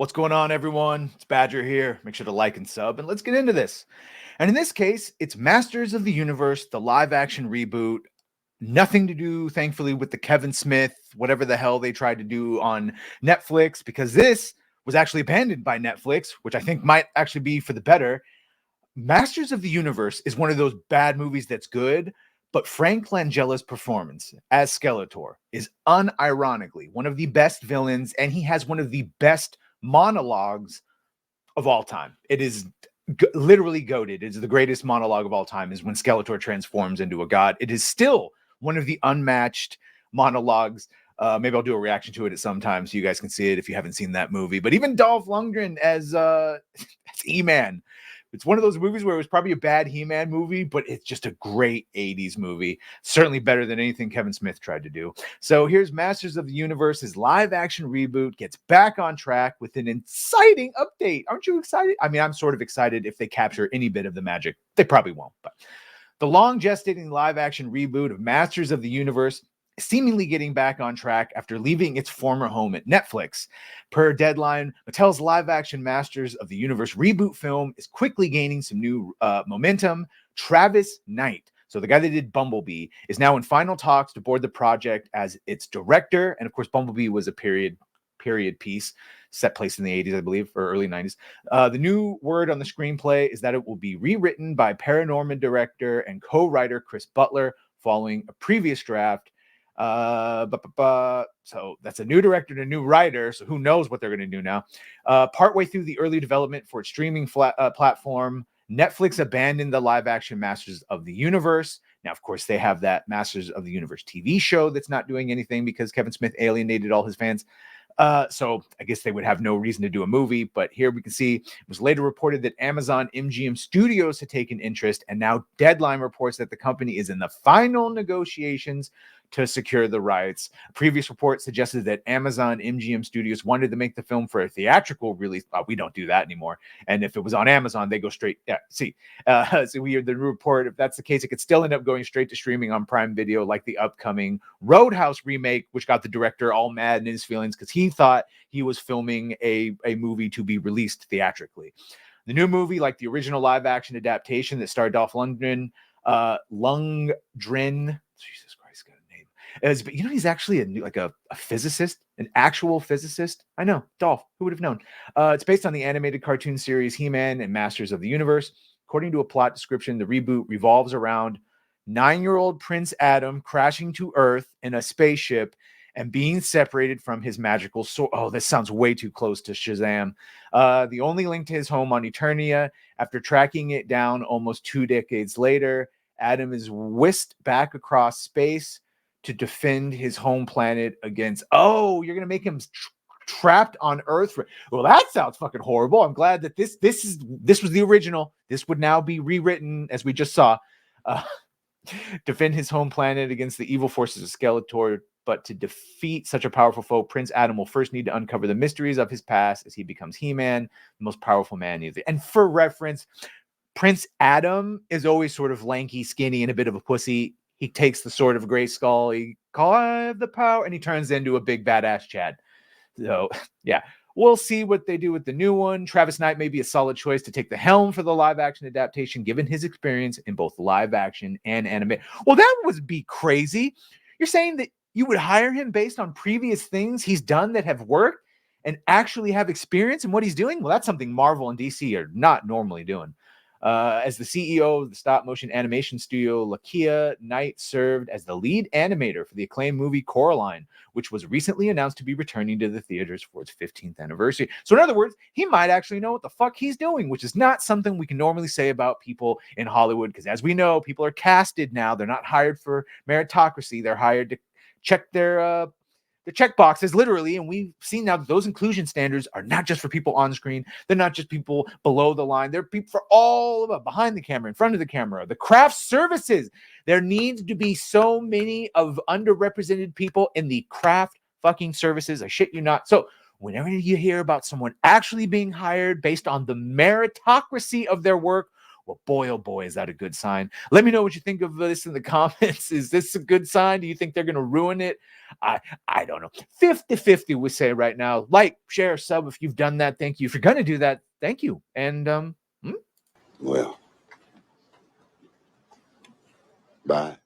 What's going on, everyone? It's Badger here. Make sure to like and sub, and let's get into this. And in this case, it's Masters of the Universe, the live-action reboot. Nothing to do, thankfully, with the Kevin Smith, whatever the hell they tried to do on Netflix, because this was actually abandoned by Netflix, which I think might actually be for the better. Masters of the Universe is one of those bad movies that's good, but Frank Langella's performance as Skeletor is unironically one of the best villains, and he has one of the best monologues of all time. It is literally goated. It's the greatest monologue of all time is when Skeletor transforms into a god. It is still one of the unmatched monologues. Maybe I'll do a reaction to it at some time so you guys can see it if you haven't seen that movie. But even Dolph Lundgren as He-Man, it's one of those movies where it was probably a bad He-Man movie, but it's just a great 80s movie. Certainly better than anything Kevin Smith tried to do. So here's Masters of the Universe. His live-action reboot gets back on track with an exciting update. Aren't you excited? I mean, I'm sort of excited if they capture any bit of the magic. They probably won't, but the long-gestating live-action reboot of Masters of the Universe seemingly getting back on track after leaving its former home at Netflix. Per Deadline, Mattel's live-action Masters of the Universe reboot film is quickly gaining some new momentum. Travis Knight, so the guy that did Bumblebee, is now in final talks to board the project as its director. And of course, Bumblebee was a period piece set place in the 80s, I believe, or early 90s. The new word on the screenplay is that it will be rewritten by Paranorman director and co-writer Chris Butler following a previous draft. So that's a new director and a new writer. So who knows what they're going to do now? Partway through the early development for its streaming platform, Netflix abandoned the live-action Masters of the Universe. Now, of course, they have that Masters of the Universe TV show that's not doing anything because Kevin Smith alienated all his fans. So I guess they would have no reason to do a movie. But here we can see it was later reported that Amazon MGM Studios had taken interest, and now Deadline reports that the company is in the final negotiations to secure the rights. A previous report suggested that Amazon MGM Studios wanted to make the film for a theatrical release. We don't do that anymore. And if it was on Amazon, they go straight. Yeah, see. So we hear the report. If that's the case, it could still end up going straight to streaming on Prime Video, like the upcoming Roadhouse remake, which got the director all mad in his feelings because he thought he was filming a movie to be released theatrically. The new movie, like the original live-action adaptation that starred Dolph Lundgren, Jesus Christ, got a name. But you know, he's actually a physicist, an actual physicist. I know, Dolph. Who would have known? It's based on the animated cartoon series He-Man and Masters of the Universe. According to a plot description, the reboot revolves around 9-year-old Prince Adam crashing to Earth in a spaceship and being separated from his magical sword. Oh, this sounds way too close to Shazam. The only link to his home on Eternia. After tracking it down almost 2 decades later, Adam is whisked back across space to defend his home planet against. Oh, you're gonna make him trapped on Earth. Well, that sounds fucking horrible. I'm glad that this was the original. This would now be rewritten, as we just saw. Defend his home planet against the evil forces of Skeletor. But to defeat such a powerful foe, Prince Adam will first need to uncover the mysteries of his past as he becomes He-Man, the most powerful man. And for reference, Prince Adam is always sort of lanky, skinny, and a bit of a pussy. He takes the sword of Grayskull, he calls, I have the power, and he turns into a big badass Chad. So, yeah. We'll see what they do with the new one. Travis Knight may be a solid choice to take the helm for the live-action adaptation, given his experience in both live-action and anime. Well, that would be crazy. You're saying that you would hire him based on previous things he's done that have worked and actually have experience in what he's doing? Well, that's something Marvel and DC are not normally doing. As the CEO of the stop-motion animation studio Lakia, Knight served as the lead animator for the acclaimed movie Coraline, which was recently announced to be returning to the theaters for its 15th anniversary. So in other words, he might actually know what the fuck he's doing, which is not something we can normally say about people in Hollywood, because as we know, people are casted now. They're not hired for meritocracy. They're hired to check their check boxes, literally. And we've seen now that those inclusion standards are not just for people on screen. They're not just people below the line. They're people for all of it, behind the camera, in front of the camera, the craft services. There needs to be so many of underrepresented people in the craft fucking services. I shit you not. So whenever you hear about someone actually being hired based on the meritocracy of their work, Well, boy, oh boy, is that a good sign. Let me know what you think of this in the comments. Is this a good sign? Do you think they're going to ruin it? I don't know. 50-50, we say right now. Like, share, sub if you've done that. Thank you. If you're going to do that, thank you. And Well, bye.